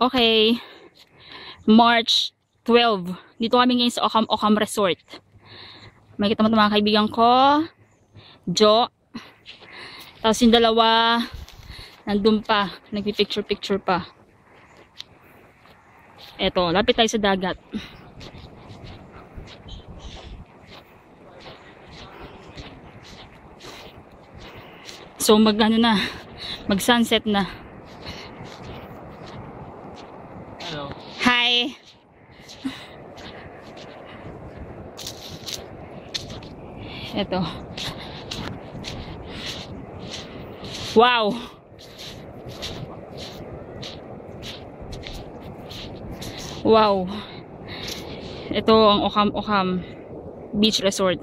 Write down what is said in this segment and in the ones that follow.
Okay, March 12. Dito kami ngayon sa Ocam Resort. May kita mo mga kaibigan ko, Jo. Tapos yung dalawa, nandun pa, nagpipicture-picture pa. Eto, lapit tayo sa dagat. So mag-sunset na. Hello. Hi. Eto. Wow. Wow. Ito ang Ocam Beach Resort.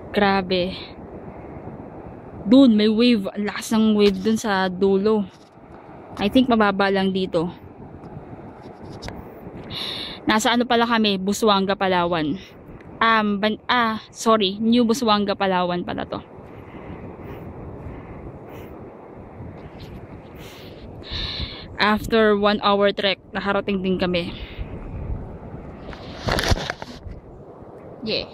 Grabe. Dun, may wave. Ang lakas ng wave dun sa dulo. I think mababa lang dito. Nasa ano pala kami? Busuanga, Palawan. Sorry. New Busuanga, Palawan pala to. After 1 hour trek, nakarating din kami. Yeah.